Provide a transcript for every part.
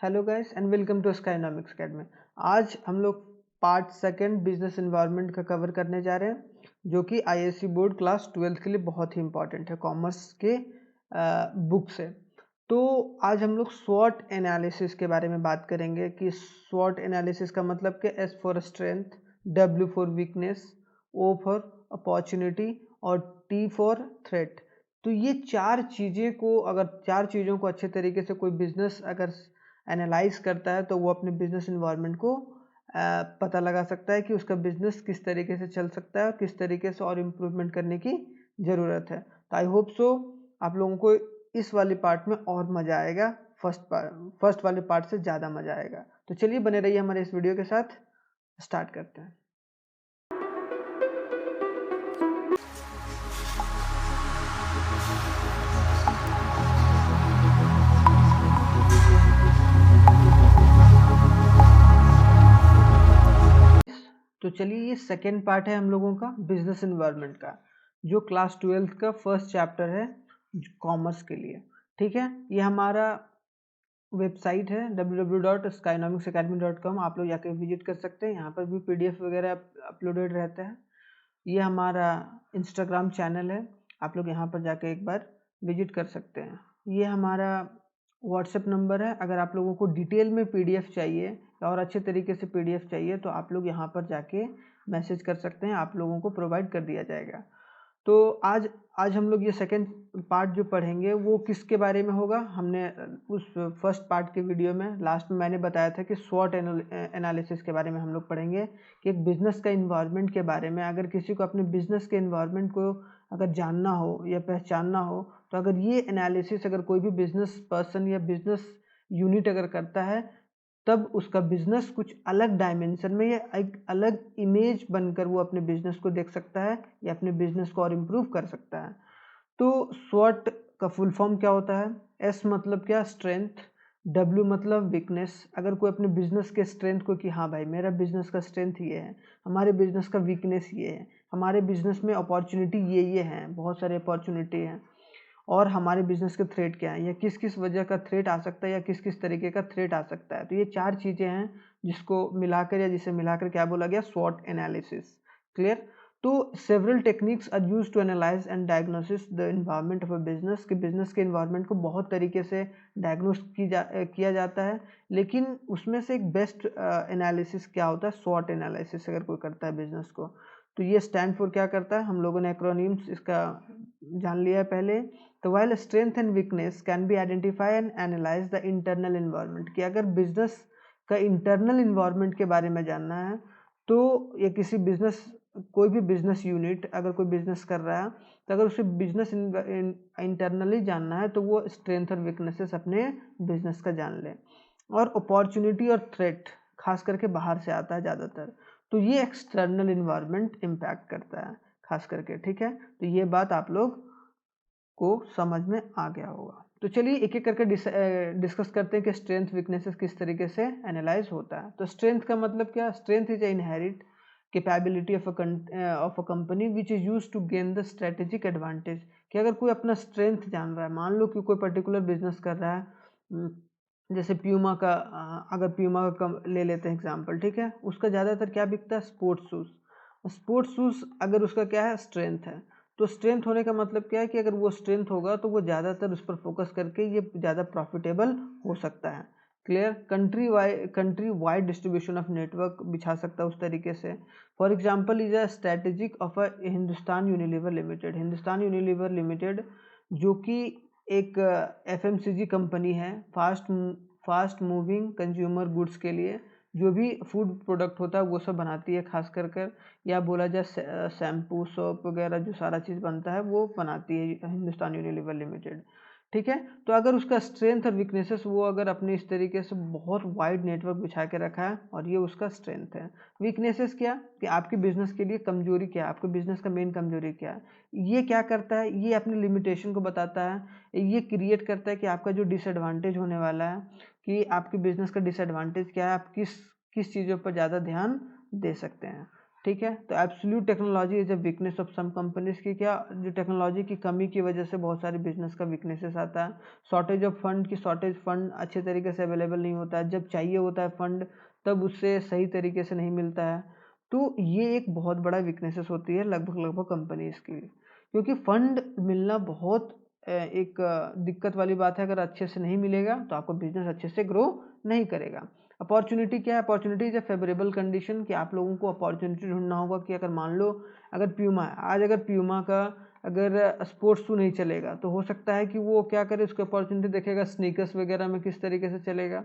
Hello guys and welcome to Skynomics academy. आज हम लोग पार्ट सेकंड बिजनेस एनवायरनमेंट का कवर करने जा रहे हैं, जो कि आईएससी बोर्ड क्लास 12 के लिए बहुत ही इंपॉर्टेंट है, कॉमर्स के बुक से। तो आज हम लोग स्वॉट एनालिसिस के बारे में बात करेंगे कि स्वॉट एनालिसिस का मतलब कि S for strength, W for weakness, O for opportunity और टी फॉर थ्रेट। तो ये चार चीज़ों को अच्छे तरीके से कोई बिजनेस अगर एनालाइज करता है तो वो अपने बिजनेस इन्वायरमेंट को पता लगा सकता है कि उसका बिजनेस किस तरीके से चल सकता है, किस तरीके से और इम्प्रूवमेंट करने की ज़रूरत है। तो आई होप सो आप लोगों को इस वाले पार्ट में और मज़ा आएगा, फर्स्ट वाले पार्ट से ज़्यादा मज़ा आएगा। तो चलिए बने रहिए हमारे इस वीडियो के साथ, स्टार्ट करते हैं। तो चलिए ये सेकेंड पार्ट है हम लोगों का बिजनेस एनवायरनमेंट का, जो क्लास 12 का फर्स्ट चैप्टर है कॉमर्स के लिए। ठीक है, ये हमारा वेबसाइट है www.skynomicsacademy.com। आप लोग जाके विजिट कर सकते हैं, यहाँ पर भी पीडीएफ वगैरह अपलोडेड रहता है। ये हमारा इंस्टाग्राम चैनल है, आप लोग यहाँ पर जाके एक बार विजिट कर सकते हैं। ये हमारा व्हाट्सएप नंबर है, अगर आप लोगों को डिटेल में पीडीएफ चाहिए और अच्छे तरीके से पीडीएफ चाहिए तो आप लोग यहाँ पर जाके मैसेज कर सकते हैं, आप लोगों को प्रोवाइड कर दिया जाएगा। तो आज आज हम लोग ये सेकंड पार्ट जो पढ़ेंगे वो किसके बारे में होगा। हमने उस फर्स्ट पार्ट के वीडियो में लास्ट में मैंने बताया था कि स्वॉट एनालिसिस के बारे में हम लोग पढ़ेंगे, कि एक बिजनेस का इन्वायरमेंट के बारे में। अगर किसी को अपने बिजनेस के इन्वायरमेंट को अगर जानना हो या पहचानना हो, तो अगर ये एनालिसिस अगर कोई भी बिजनेस पर्सन या बिजनेस यूनिट अगर करता है, तब उसका बिजनेस कुछ अलग डायमेंशन में या एक अलग इमेज बनकर वो अपने बिजनेस को देख सकता है या अपने बिजनेस को और इम्प्रूव कर सकता है। तो स्वॉट का फुल फॉर्म क्या होता है? एस मतलब क्या? स्ट्रेंथ। डब्ल्यू मतलब वीकनेस। अगर कोई अपने बिजनेस के स्ट्रेंथ को कि हाँ भाई मेरा बिजनेस का स्ट्रेंथ ये है, हमारे बिजनेस का वीकनेस ये है, हमारे बिजनेस में अपॉर्चुनिटी ये हैं, बहुत सारे अपॉर्चुनिटी हैं, और हमारे बिजनेस के थ्रेट क्या है या किस किस वजह का थ्रेट आ सकता है या किस किस तरीके का थ्रेट आ सकता है। तो ये चार चीज़ें हैं जिसको मिलाकर या जिसे मिलाकर क्या बोला गया? स्वॉट एनालिसिस। क्लियर? तो several techniques are use to analyse and diagnosis the environment of a business, कि बिजनेस के इन्वायरमेंट को बहुत तरीके से डायग्नोस किया जाता है, लेकिन उसमें से एक बेस्ट एनालिसिस क्या होता है? स्वॉट एनालिसिस अगर कोई करता है बिजनेस को। तो ये स्टैंड फॉर क्या करता है? हम लोगों ने एक्रोनिम्स इसका जान लिया है पहले। तो while strength and weakness can be identify and analyse the internal environment, कि अगर बिजनेस का इंटरनल इन्वायरमेंट के बारे में जानना है तो ये किसी बिजनेस, कोई भी बिजनेस यूनिट अगर कोई बिजनेस कर रहा है तो अगर उसे बिजनेस इंटरनली जानना है तो वो स्ट्रेंथ और वीकनेसेस अपने बिजनेस का जान ले। और अपॉर्चुनिटी और थ्रेट खास करके बाहर से आता है ज़्यादातर, तो ये एक्सटर्नल इन्वायरमेंट इम्पैक्ट करता है खास करके। ठीक है, तो ये बात आप लोग को समझ में आ गया होगा। तो चलिए एक एक करके डिस्कस करते हैं कि स्ट्रेंथ वीकनेसेस किस तरीके से एनालाइज होता है। तो स्ट्रेंथ का मतलब क्या? Strength is inherit capability of a company which is use to gain the strategic advantage, कि अगर कोई अपना स्ट्रेंथ जान रहा है, मान लो कि कोई पर्टिकुलर बिजनेस कर रहा है, जैसे प्यूमा का, अगर प्यूमा का ले लेते हैं एग्जांपल। ठीक है, उसका ज़्यादातर क्या बिकता है? Sports shoes. स्पोर्ट्स शूज़ अगर उसका क्या है? स्ट्रेंथ है। तो स्ट्रेंथ होने का मतलब क्या है कि अगर वो स्ट्रेंथ होगा तो वो ज़्यादातर उस पर फोकस करके ये ज़्यादा प्रॉफिटेबल हो सकता है। Clear? Country wide distribution of network बिछा सकता है उस तरीके से। For example is a strategic of a Hindustan Unilever limited. Hindustan Unilever limited जो कि एक एफएमसीजी कंपनी है, फास्ट मूविंग कंज्यूमर गुड्स के लिए जो भी फूड प्रोडक्ट होता है वो सब बनाती है खास कर या बोला जाए शैम्पू सोप वगैरह जो सारा चीज़ बनता है वो बनाती है हिंदुस्तान यूनिलीवर लिमिटेड। ठीक है, तो अगर उसका स्ट्रेंथ और वीकनेसेस वो अगर अपने इस तरीके से बहुत वाइड नेटवर्क बिछा के रखा है और ये उसका स्ट्रेंथ है। वीकनेसेस क्या? कि आपके बिजनेस के लिए कमजोरी क्या है, आपके बिजनेस का मेन कमजोरी क्या है। ये क्या करता है? ये अपने लिमिटेशन को बताता है, ये क्रिएट करता है कि आपका जो डिसएडवांटेज होने वाला है, कि आपके बिजनेस का डिसएडवांटेज क्या है, आप किस किस चीज़ों पर ज़्यादा ध्यान दे सकते हैं। ठीक है। तो absolute technology is a weakness of some companies की, क्या जो टेक्नोलॉजी की कमी की वजह से बहुत सारे बिजनेस का वीकनेसेस आता है। शॉर्टेज ऑफ फंड की, शॉर्टेज फंड अच्छे तरीके से अवेलेबल नहीं होता है, जब चाहिए होता है फंड तब उससे सही तरीके से नहीं मिलता है। तो ये एक बहुत बड़ा वीकनेसेस होती है लगभग लगभग कंपनीज की, क्योंकि फंड मिलना बहुत एक दिक्कत वाली बात है। अगर अच्छे से नहीं मिलेगा तो आपको बिजनेस अच्छे से ग्रो नहीं करेगा। अपॉर्चुनिटी क्या है? Opportunity is a favourable condition, कि आप लोगों को अपॉर्चुनिटी ढूंढना होगा कि अगर मान लो अगर प्यूमा है आज, अगर प्यूमा का अगर स्पोर्ट्स शू नहीं चलेगा तो हो सकता है कि वो क्या करे, उसको अपॉर्चुनिटी देखेगा स्नीकर्स वगैरह में किस तरीके से चलेगा,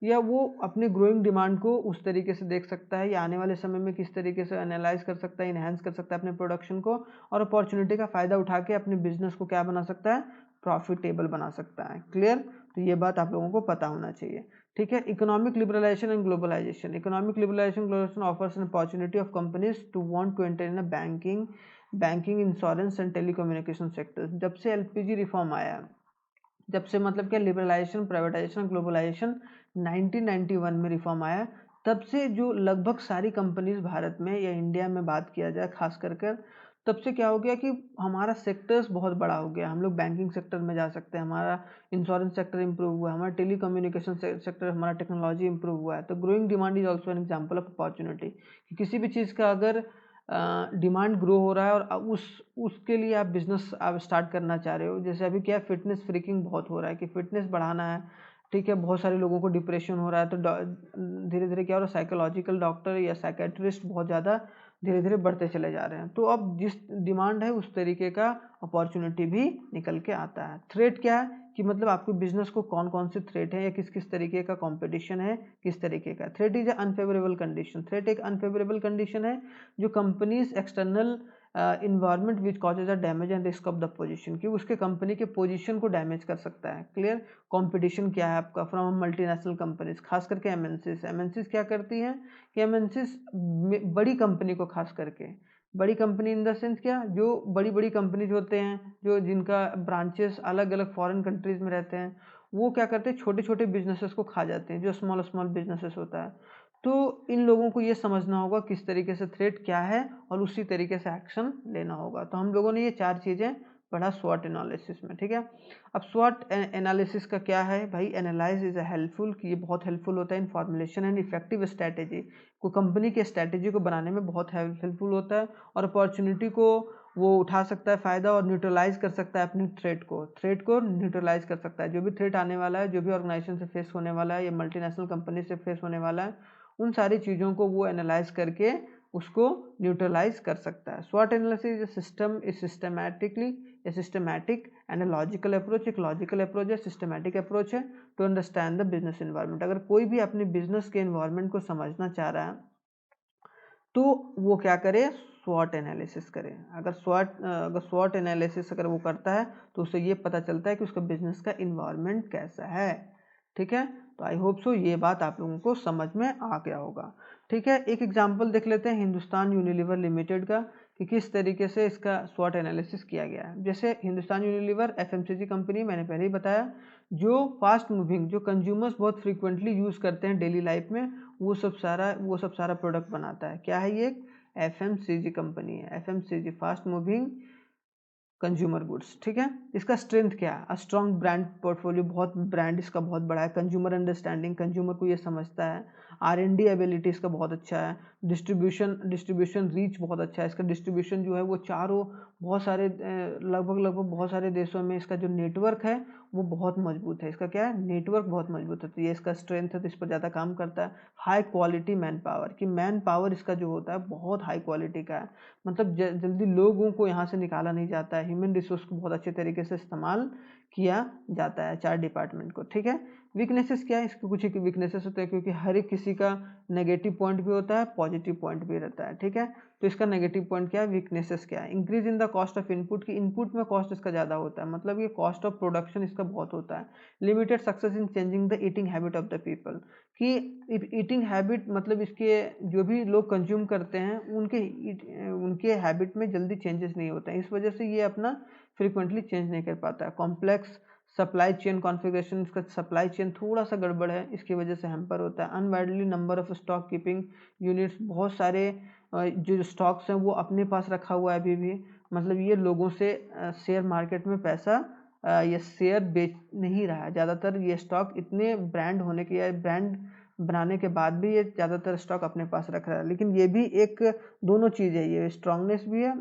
या वो अपने ग्रोइंग डिमांड को उस तरीके से देख सकता है, या आने वाले समय में किस तरीके से एनालाइज कर सकता है, इन्हेंस कर सकता है अपने प्रोडक्शन को, और अपॉर्चुनिटी का फ़ायदा उठा के अपने बिजनेस को क्या बना सकता है, प्रॉफिटेबल बना सकता है। क्लियर? तो ये बात आप लोगों को पता होना चाहिए। ठीक है। Economic liberalisation and globalisation. Economic liberalisation globalisation offers an opportunity of companies to want to enter in a banking insurance and telecommunication sector. जब से एलपीजी रिफॉर्म आया, जब से मतलब क्या लिबरलाइजेशन, प्राइवेटाइजेशन, ग्लोबलाइजेशन 1991 में रिफॉर्म आया, तब से जो लगभग सारी कंपनीज भारत में या इंडिया में बात किया जाए खास कर तब से क्या हो गया कि हमारा सेक्टर्स बहुत बड़ा हो गया। हम लोग बैंकिंग सेक्टर में जा सकते हैं, हमारा इंश्योरेंस सेक्टर इंप्रूव हुआ, हमारा टेली कम्युनिकेशन सेक्टर, हमारा टेक्नोलॉजी इंप्रूव हुआ है। तो growing demand is also an example of opportunity, कि किसी भी चीज़ का अगर डिमांड ग्रो हो रहा है और उसके लिए आप बिजनेस आप स्टार्ट करना चाह रहे हो। जैसे अभी क्या फिटनेस फ्रीकिंग बहुत हो रहा है कि फिटनेस बढ़ाना है, ठीक है। बहुत सारे लोगों को डिप्रेशन हो रहा है, तो धीरे धीरे क्या हो रहा है, साइकोलॉजिकल डॉक्टर या साइकेट्रिस्ट बहुत ज़्यादा धीरे धीरे बढ़ते चले जा रहे हैं। तो अब जिस डिमांड है उस तरीके का अपॉर्चुनिटी भी निकल के आता है। थ्रेट क्या है कि मतलब आपके बिजनेस को कौन कौन से थ्रेट है या किस किस तरीके का कंपटीशन है, किस तरीके का। Threat is unfavourable condition. Threat एक अनफेवरेबल कंडीशन है जो companies external environment which causes a damage and risk of the position, कि उसके कंपनी के पोजीशन को डैमेज कर सकता है। क्लियर? कंपटीशन क्या है आपका फ्रॉम मल्टीनेशनल कंपनीज, खास करके एमएनसीज। एमएनसीज क्या करती हैं कि एमएनसीज बड़ी कंपनी को, खास करके बड़ी कंपनी इन द सेंस क्या, जो बड़ी बड़ी कंपनीज होते हैं जो जिनका ब्रांचेस अलग अलग फॉरेन कंट्रीज में रहते हैं, वो क्या करते हैं, छोटे छोटे बिजनेसेस को खा जाते हैं, जो स्मॉल स्मॉल बिजनेसेस होता है। तो इन लोगों को ये समझना होगा किस तरीके से थ्रेट क्या है और उसी तरीके से एक्शन लेना होगा। तो हम लोगों ने ये 4 चीज़ें पढ़ा स्वॉट एनालिसिस में। ठीक है। अब स्वॉट एनालिसिस का क्या है भाई, एनालाइज इज हेल्पफुल, कि ये बहुत हेल्पफुल होता है इन फॉर्मुलेशन एंड इफेक्टिव स्ट्रैटेजी, को कंपनी के स्ट्रैटेजी को बनाने में बहुत हेल्पफुल होता है, और अपॉर्चुनिटी को वो उठा सकता है फ़ायदा, और न्यूट्रलाइज कर सकता है अपनी थ्रेट को न्यूट्रलाइज कर सकता है। जो भी थ्रेट आने वाला है, जो भी ऑर्गेनाइजेशन से फेस होने वाला है या मल्टीनेशनल कंपनी से फेस होने वाला है, उन सारी चीज़ों को वो एनालाइज करके उसको न्यूट्रलाइज कर सकता है। स्वॉट analysis is system is systematically a systematic and logical approach, एक लॉजिकल अप्रोच है, सिस्टमैटिक अप्रोच है to understand the business environment. अगर कोई भी अपने बिजनेस के इन्वायरमेंट को समझना चाह रहा है तो वो क्या करे, स्वॉट एनालिसिस करे। अगर स्वॉट एनालिसिस अगर वो करता है तो उससे ये पता चलता है कि उसका बिजनेस का इन्वायरमेंट कैसा है। ठीक है। तो आई होप सो ये बात आप लोगों को समझ में आ गया होगा। ठीक है। एक एग्जांपल देख लेते हैं हिंदुस्तान यूनिलीवर लिमिटेड का, कि किस तरीके से इसका स्वॉट एनालिसिस किया गया है। जैसे हिंदुस्तान यूनिलीवर एफएमसीजी कंपनी, मैंने पहले ही बताया, जो फास्ट मूविंग, जो कंज्यूमर्स बहुत फ्रीक्वेंटली यूज़ करते हैं डेली लाइफ में, वो सब सारा प्रोडक्ट बनाता है। क्या है ये? एफएमसीजी कंपनी है, FMCG fast moving consumer goods. ठीक है। इसका स्ट्रेंथ क्या है? स्ट्रॉन्ग ब्रांड पोर्टफोलियो, बहुत ब्रांड इसका बहुत बड़ा है। कंज्यूमर अंडरस्टैंडिंग, कंज्यूमर को ये समझता है। आर&डी एबिलिटी इसका बहुत अच्छा है। डिस्ट्रीब्यूशन रीच बहुत अच्छा है। इसका डिस्ट्रीब्यूशन जो है वो चारों बहुत सारे लगभग बहुत सारे देशों में इसका जो नेटवर्क है वो बहुत मजबूत है। इसका क्या है? नेटवर्क बहुत मजबूत है। तो ये इसका स्ट्रेंथ है, तो इस पर ज़्यादा काम करता है। हाई क्वालिटी मैन पावर, कि मैन पावर इसका जो होता है बहुत हाई क्वालिटी का है, मतलब जल्दी लोगों को यहाँ से निकाला नहीं जाता है। ह्यूमन रिसोर्स को बहुत अच्छे तरीके से इस्तेमाल किया जाता है 4 डिपार्टमेंट को। ठीक है। वीकनेसेस क्या है? इसके कुछ वीकनेसेस होते हैं, क्योंकि हर एक किसी का नेगेटिव पॉइंट भी होता है, पॉजिटिव पॉइंट भी रहता है। ठीक है। तो इसका नेगेटिव पॉइंट क्या है, वीकनेसेस क्या है? Increase in the cost of input, की इनपुट में कॉस्ट इसका ज़्यादा होता है, मतलब ये कॉस्ट ऑफ प्रोडक्शन इसका बहुत होता है। Limited success in changing the eating habit of the people, कि ईटिंग हैबिट मतलब इसके जो भी लोग कंज्यूम करते हैं उनके हैबिट में जल्दी चेंजेस नहीं होते हैं, इस वजह से ये अपना फ्रिक्वेंटली चेंज नहीं कर पाता है। कॉम्प्लेक्स सप्लाई चेन कॉन्फ़िगरेशन, इसका सप्लाई चेन थोड़ा सा गड़बड़ है, इसकी वजह से हैम्पर होता है। अनवाइडली number of stock keeping units, बहुत सारे जो स्टॉक्स हैं वो अपने पास रखा हुआ है अभी भी, मतलब ये लोगों से शेयर मार्केट में पैसा ये शेयर बेच नहीं रहा है। ज़्यादातर ये स्टॉक इतने ब्रांड होने के या ब्रांड बनाने के बाद भी ये ज़्यादातर स्टॉक अपने पास रख रहा है। लेकिन ये भी एक दोनों चीज़ है, ये स्ट्रांगनेस भी है,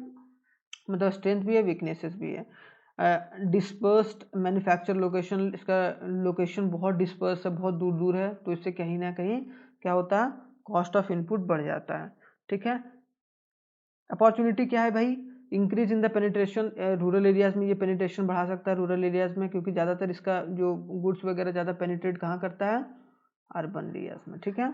मतलब स्ट्रेंथ भी है, वीकनेसेस भी है। डिस्पर्स्ड मैन्युफैक्चर लोकेशन, इसका लोकेशन बहुत डिस्पर्स है, बहुत दूर दूर है, तो इससे कहीं ना कहीं क्या होता है, कॉस्ट ऑफ इनपुट बढ़ जाता है। ठीक है, अपॉर्चुनिटी क्या है भाई, increase in the penetration, rural areas में ये पेनिट्रेशन बढ़ा सकता है रूरल एरियाज में, क्योंकि ज़्यादातर इसका जो गुड्स वगैरह ज़्यादा पेनिट्रेट कहाँ करता है, अर्बन एरियाज में। ठीक है,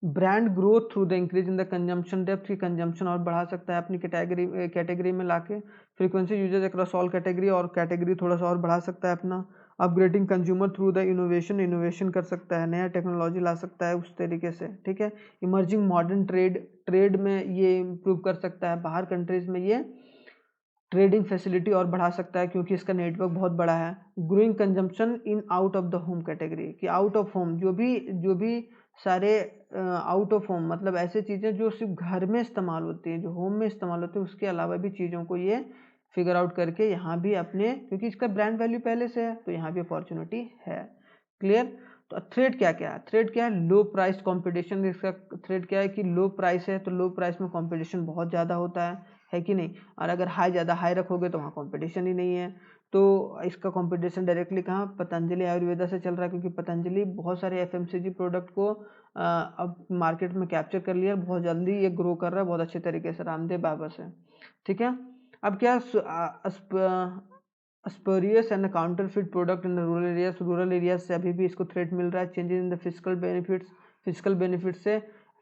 brand growth through the increase in the consumption depth, की कंजम्पशन और बढ़ा सकता है अपनी कैटेगरी में लाके, frequency usage across all category, और कैटेगरी थोड़ा सा और बढ़ा सकता है अपना, upgrading consumer through the innovation कर सकता है, नया टेक्नोलॉजी ला सकता है उस तरीके से। ठीक है, इमर्जिंग मॉडर्न ट्रेड में ये इम्प्रूव कर सकता है, बाहर कंट्रीज में ये ट्रेडिंग फैसिलिटी और बढ़ा सकता है क्योंकि इसका नेटवर्क बहुत बड़ा है। Growing consumption in out of the home category, कि आउट ऑफ होम जो भी सारे आउट ऑफ होम मतलब ऐसे चीज़ें जो सिर्फ घर में इस्तेमाल होती हैं, जो होम में इस्तेमाल होती है, उसके अलावा भी चीज़ों को ये फिगर आउट करके यहाँ भी अपने, क्योंकि इसका ब्रांड वैल्यू पहले से है तो यहाँ भी अपॉर्चुनिटी है। क्लियर, तो थ्रेड क्या क्या है, थ्रेड क्या है, लो प्राइस कंपटीशन। इसका थ्रेड क्या है कि लो प्राइस है तो लो प्राइस में कंपटीशन बहुत ज़्यादा होता है कि नहीं, और अगर ज़्यादा हाई रखोगे तो वहाँ कंपटीशन ही नहीं है। तो इसका कंपटीशन डायरेक्टली कहाँ, पतंजलि आयुर्वेदा से चल रहा है, क्योंकि पतंजलि बहुत सारे एफएमसीजी प्रोडक्ट को अब मार्केट में कैप्चर कर लिया, बहुत जल्दी ये ग्रो कर रहा है बहुत अच्छे तरीके से, रामदेव बाबा से। ठीक है, अब क्या, spurious and counterfeit product in rural areas से अभी भी इसको थ्रेट मिल रहा है। Changes in the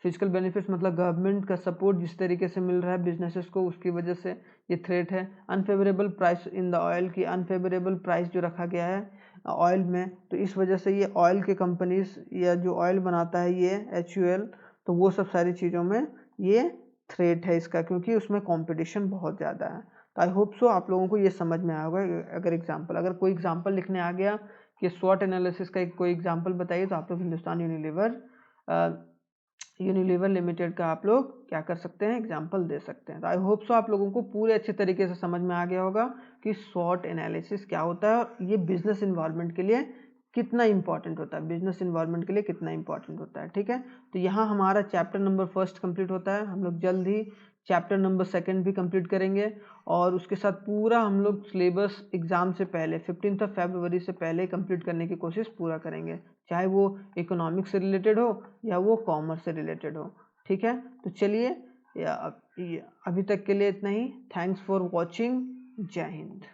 physical benefits मतलब गवर्नमेंट का सपोर्ट जिस तरीके से मिल रहा है बिजनेसेस को, उसकी वजह से ये थ्रेट है। Unfavourable price in the oil, की अनफेवरेबल प्राइस जो रखा गया है ऑयल में, तो इस वजह से ये ऑयल के कंपनीज या जो ऑयल बनाता है ये HUL, तो वो सब सारी चीज़ों में ये थ्रेट है इसका, क्योंकि उसमें कंपटीशन बहुत ज़्यादा है। तो आई होप सो आप लोगों को ये समझ में आया होगा। अगर कोई एग्जांपल लिखने आ गया कि स्वॉट एनालिसिस का कोई एग्जांपल बताइए, तो आप लोग हिंदुस्तान यूनिलीवर लिमिटेड का आप लोग क्या कर सकते हैं, एग्जांपल दे सकते हैं। तो आई होप सो आप लोगों को पूरे अच्छे तरीके से समझ में आ गया होगा कि स्वॉट एनालिसिस क्या होता है और ये बिजनेस इन्वायरमेंट के लिए कितना इंपॉर्टेंट होता है, बिजनेस इन्वायरमेंट के लिए कितना इंपॉर्टेंट होता है। ठीक है, तो यहाँ हमारा चैप्टर नंबर 1 कंप्लीट होता है। हम लोग जल्द ही चैप्टर नंबर 2 भी कंप्लीट करेंगे, और उसके साथ पूरा हम लोग सिलेबस एग्जाम से पहले 15 फरवरी से पहले कंप्लीट करने की कोशिश पूरा करेंगे, चाहे वो इकोनॉमिक्स से रिलेटेड हो या वो कॉमर्स से रिलेटेड हो। ठीक है, तो चलिए अभी तक के लिए इतना ही। Thanks for watching. जय हिंद।